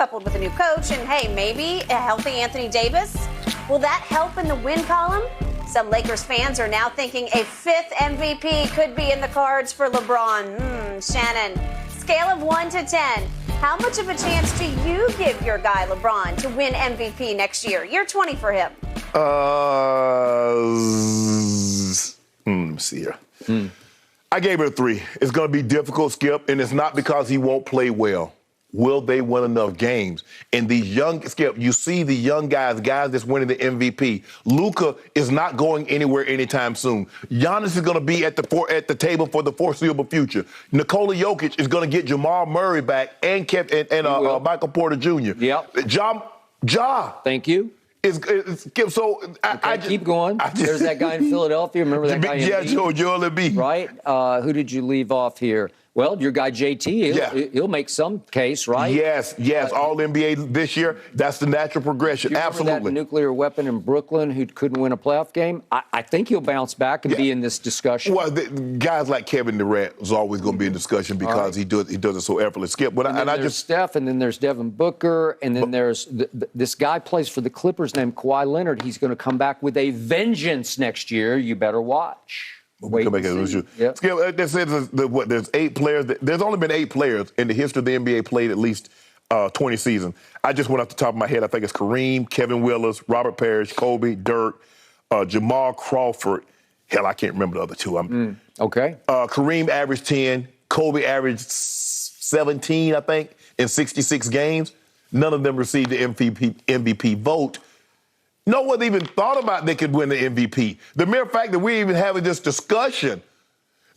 coupled with a new coach and, hey, maybe a healthy Anthony Davis. Will that help in the win column? Some Lakers fans are now thinking a fifth MVP could be in the cards for LeBron. Shannon, scale of 1 to 10. How much of a chance do you give your guy LeBron to win MVP next year? Year 20 for him. Let me see here. I gave it a 3. It's going to be difficult, Skip, and it's not because he won't play well. Will they win enough games? And these young, Skip, you see the young guys that's winning the MVP. Luka is not going anywhere anytime soon. Giannis is going to be at the table for the foreseeable future. Nikola Jokic is going to get Jamal Murray back and Michael Porter Jr. Yep. Ja. Thank you. So I keep going. There's that guy in Philadelphia. Remember that guy in Joel Embiid. Right? Who did you leave off here? Well, your guy JT, he'll make some case, right? Yes, all NBA this year. That's the natural progression. Absolutely. That nuclear weapon in Brooklyn who couldn't win a playoff game? I think he'll bounce back and be in this discussion. Well, guys like Kevin Durant is always going to be in discussion because he does it so effortlessly. Skip, there's Steph, and then there's Devin Booker, and then there's this guy plays for the Clippers named Kawhi Leonard. He's going to come back with a vengeance next year. You better watch. Skip, there's 8 players. There's only been 8 players in the history of the NBA played at least 20 seasons. I just went off the top of my head. I think it's Kareem, Kevin Willis, Robert Parrish, Kobe, Dirk, Jamal Crawford. Hell, I can't remember the other 2. Okay. Kareem averaged 10. Kobe averaged 17, I think, in 66 games. None of them received the MVP vote. No one even thought about they could win the MVP. The mere fact that we're even having this discussion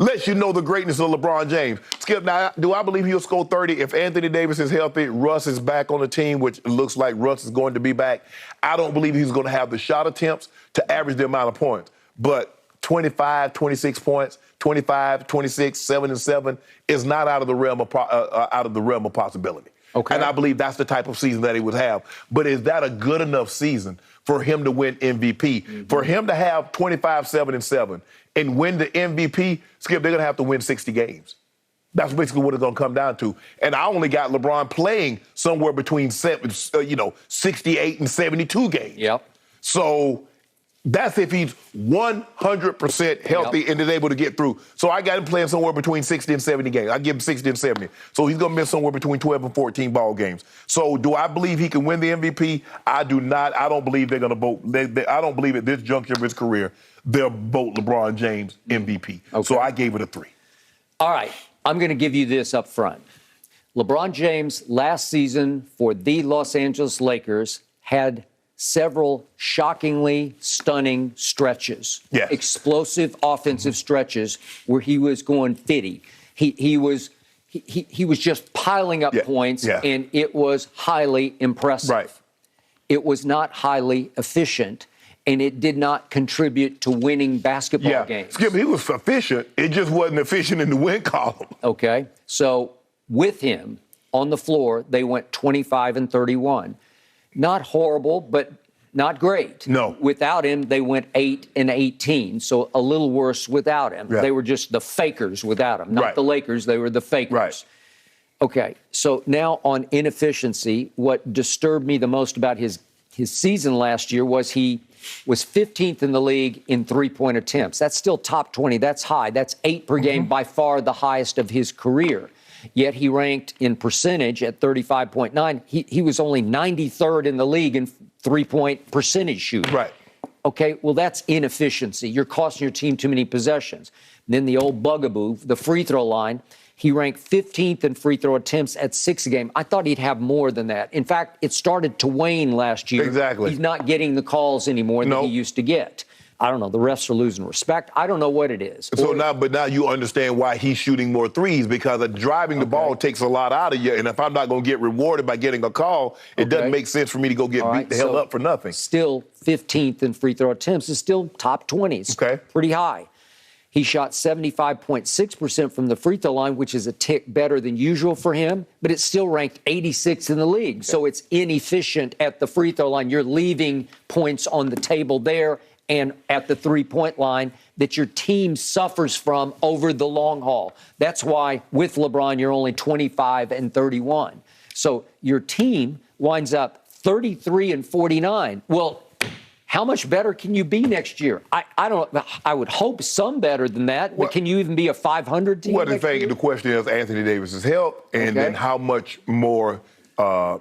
lets you know the greatness of LeBron James. Skip, now, do I believe he'll score 30? If Anthony Davis is healthy, Russ is back on the team, which looks like Russ is going to be back. I don't believe he's going to have the shot attempts to average the amount of points. But 25, 26 points, 25, 26, 7 and 7 is not out of the realm of possibility. Okay. And I believe that's the type of season that he would have. But is that a good enough season for him to win MVP? For him to have 25, 7 and 7 and win the MVP, Skip, they're going to have to win 60 games. That's basically what it's going to come down to. And I only got LeBron playing somewhere between 68 and 72 games. Yep. So that's if he's 100% healthy and is able to get through. So I got him playing somewhere between 60 and 70 games. I give him 60 and 70. So he's going to miss somewhere between 12 and 14 ball games. So do I believe he can win the MVP? I do not. I don't believe they're going to vote. I don't believe at this juncture of his career they'll vote LeBron James MVP. Okay. So I gave it a 3. All right. I'm going to give you this up front. LeBron James last season for the Los Angeles Lakers had several shockingly stunning stretches, explosive offensive stretches where he was going 50. He was just piling up points, and it was highly impressive. Right. It was not highly efficient, and it did not contribute to winning basketball games. Skip, he was efficient. It just wasn't efficient in the win column. Okay. So with him on the floor, they went 25 and 31. Not horrible, but not great. No. Without him, they went 8 and 18, so a little worse without him. Yeah. They were just the fakers without him, not the Lakers. They were the fakers. Right. Okay, so now on inefficiency, what disturbed me the most about his season last year was he was 15th in the league in three-point attempts. That's still top 20. That's high. That's 8 per game, by far the highest of his career. Yet he ranked in percentage at 35.9. He was only 93rd in the league in three-point percentage shooting. Right. Okay, well, that's inefficiency. You're costing your team too many possessions. And then the old bugaboo, the free throw line, he ranked 15th in free throw attempts at 6 a game. I thought he'd have more than that. In fact, it started to wane last year. Exactly. He's not getting the calls anymore that he used to get. I don't know. The refs are losing respect. I don't know what it is. So now you understand why he's shooting more threes, because driving the ball takes a lot out of you. And if I'm not going to get rewarded by getting a call, it doesn't make sense for me to go get beat the hell up for nothing. Still 15th in free throw attempts is still top 20s. Okay. Pretty high. He shot 75.6% from the free throw line, which is a tick better than usual for him, but it's still ranked 86th in the league. Okay. So it's inefficient at the free throw line. You're leaving points on the table there and at the three-point line that your team suffers from over the long haul. That's why with LeBron, you're only 25 and 31. So your team winds up 33-49. Well, how much better can you be next year? I don't. I would hope some better than that. But can you even be a 500 team? Well, the question is Anthony Davis's health, and then how much more the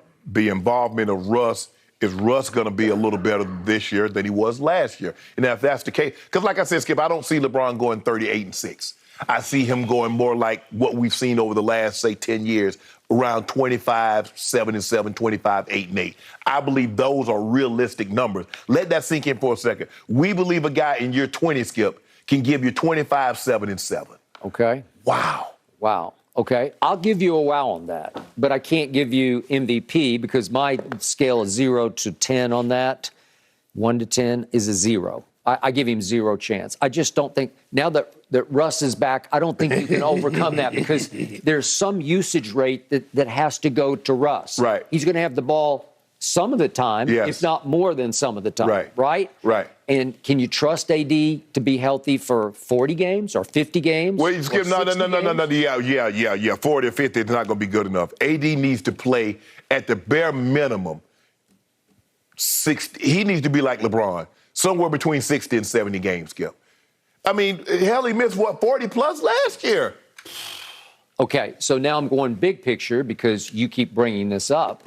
involvement of Russ. Is Russ going to be a little better this year than he was last year? And if that's the case, because like I said, Skip, I don't see LeBron going 38-6. I see him going more like what we've seen over the last, say, 10 years, around 25-7-7, 25-8-8. I believe those are realistic numbers. Let that sink in for a second. We believe a guy in year 20, Skip, can give you 25-7-7. Okay. Wow. Okay, I'll give you a wow on that, but I can't give you MVP because my scale is 0 to 10 on that. 1 to 10 is a 0. I give him 0 chance. I just don't think, now that Russ is back, I don't think you can overcome that because there's some usage rate that has to go to Russ. Right. He's going to have the ball some of the time, if not more than some of the time, right? And can you trust AD to be healthy for 40 games or 50 games? Well, Skip, no. Yeah. 40 or 50 is not going to be good enough. AD needs to play at the bare minimum 60. He needs to be like LeBron, somewhere between 60 and 70 games, Skip. I mean, hell, he missed, 40 plus last year? Okay, so now I'm going big picture because you keep bringing this up.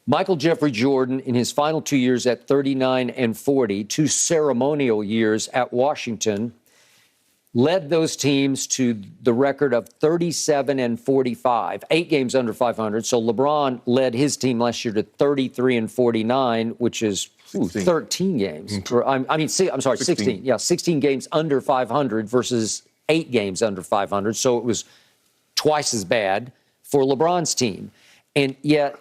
Michael Jeffrey Jordan, in his final 2 years at 39 and 40, 2 ceremonial years at Washington, led those teams to the record of 37 and 45, 8 games under 500. So LeBron led his team last year to 33 and 49, which is 13 games. 16. Yeah, 16 games under 500 versus 8 games under 500. So it was twice as bad for LeBron's team. And yet,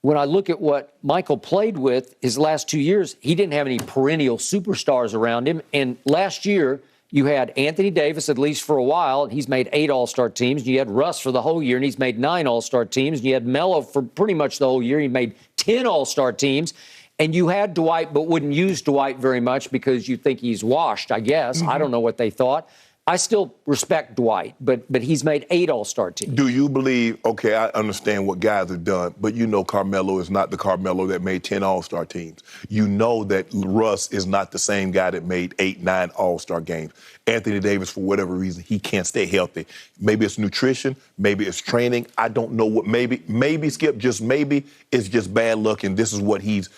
when I look at what Michael played with his last 2 years, he didn't have any perennial superstars around him. And last year, you had Anthony Davis, at least for a while, and he's made 8 All-Star teams. You had Russ for the whole year, and he's made 9 All-Star teams. And you had Melo for pretty much the whole year. He made 10 All-Star teams. And you had Dwight, but wouldn't use Dwight very much because you think he's washed, I guess. I don't know what they thought. I still respect Dwight, but he's made 8 All-Star teams. Do you believe, okay, I understand what guys have done, but you know Carmelo is not the Carmelo that made 10 All-Star teams. You know that Russ is not the same guy that made 8, 9 All-Star games. Anthony Davis, for whatever reason, he can't stay healthy. Maybe it's nutrition, maybe it's training. I don't know what, maybe Skip, just maybe it's just bad luck and this is what he's,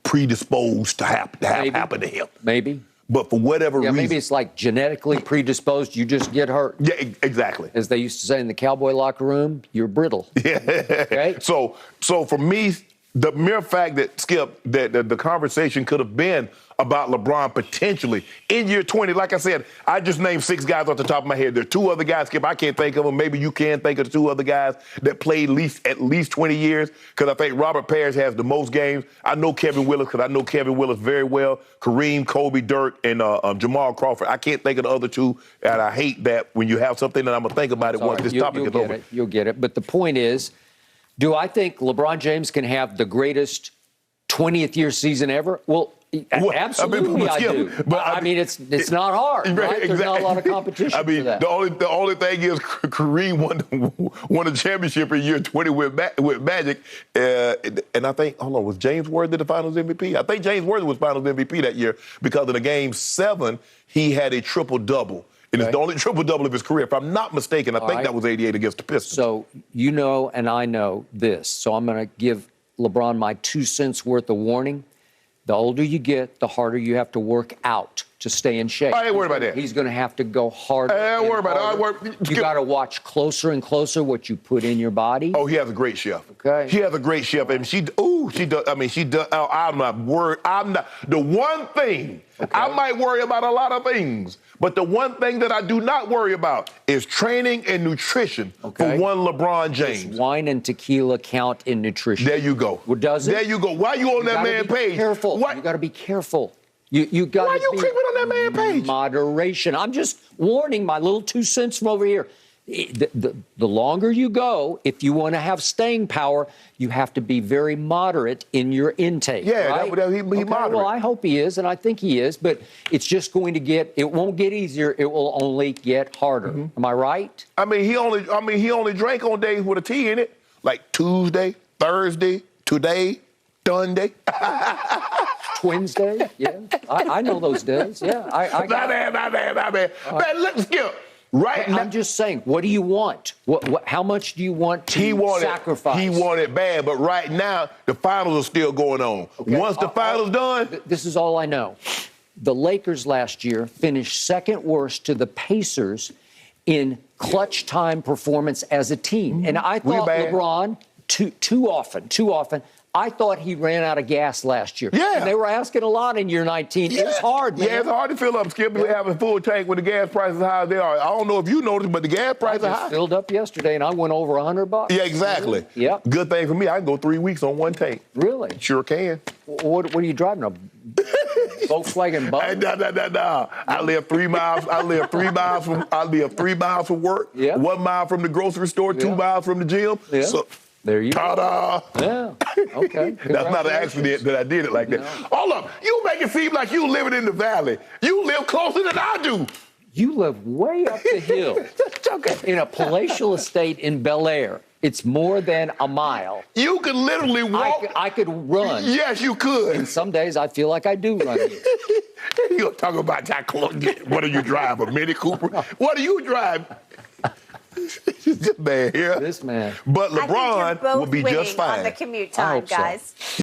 predisposed to happen to him. Maybe. But for whatever reason. Maybe it's like genetically predisposed, you just get hurt. Yeah, exactly. As they used to say in the cowboy locker room, you're brittle. Yeah. Okay? So for me, the mere fact that, Skip, that the conversation could have been about LeBron potentially in year 20, like I said, I just named 6 guys off the top of my head. There are 2 other guys, Skip, I can't think of them. Maybe you can think of the 2 other guys that played at least 20 years, because I think Robert Parrish has the most games. I know Kevin Willis, because I know Kevin Willis very well. Kareem, Kobe, Dirk, and Jamal Crawford. I can't think of the other 2, and I hate that when you have something that I'm going to think about it once this topic is over. You'll get it. But the point is, do I think LeBron James can have the greatest 20th year season ever? Well, absolutely, I do. But I mean, it's not hard, right? Exactly. There's not a lot of competition for that. The only thing is Kareem won a championship in year 20 with Magic, and I think, was James Worthy the Finals MVP? I think James Worthy was Finals MVP that year because in the Game 7 he had a triple-double. And it's the only triple-double of his career. If I'm not mistaken, I think that was 88 against the Pistons. So you know and I know this. So I'm going to give LeBron my 2 cents worth of warning. The older you get, the harder you have to work out to stay in shape. I ain't worried about that. He's going to have to go harder. I ain't worried about it. You got to watch closer and closer what you put in your body. Oh, he has a great chef. Okay. He has a great chef. And she does. I mean, she does. I'm not worried. The one thing, I might worry about a lot of things, but the one thing that I do not worry about is training and nutrition for one LeBron James. Does wine and tequila count in nutrition? There you go. Well, does it? There you go. Why are you on that man's page? Careful. You got to be careful. You got. Why are you creeping on that man's page? Moderation. I'm just warning my little 2 cents from over here. The longer you go, if you want to have staying power, you have to be very moderate in your intake. Yeah, right? he moderate. Well, I hope he is, and I think he is, but it's just going to it won't get easier. It will only get harder. Am I right? I mean, he only drank on days with a tea in it. like Tuesday, Thursday, today, Sunday. Wednesday? Yeah. I know those days. Yeah. I got Not bad. Man, look, Skip. Right now, I'm just saying, what do you want? How much do you want to sacrifice? He wanted bad, but right now, the finals are still going on. Okay. Once the finals done. This is all I know. The Lakers last year finished second worst to the Pacers in clutch time performance as a team. And I thought LeBron, too often, I thought he ran out of gas last year. Yeah. And they were asking a lot in year 19. Yeah. It's hard, man. Yeah, it's hard to fill up, Skip. We have a full tank when the gas prices are high as they are. I don't know if you noticed, but the gas prices are high. Filled up yesterday, and I went over $100. Yeah, exactly. Yeah. Good thing for me. I can go 3 weeks on one tank. Really? Sure can. What are you driving? A Volkswagen Bug? No. I live 3 miles. I live 3 miles from work. Yeah. 1 mile from the grocery store. 2 miles from the gym. Yeah. So, there you go. ta-da! Yeah. Okay. That's not an accident that I did it like that. Hold up. You make it seem like you living in the valley. You live closer than I do. You live way up the hill. Okay. In a palatial estate in Bel Air. It's more than a mile. You could literally walk. I could run. Yes, you could. And some days I feel like I do run here. You're talking about that close. What do you drive? A Mini Cooper? What do you drive? This man here. This man. But I think you're LeBron both will be winning just fine. on the commute I time, hope so. guys.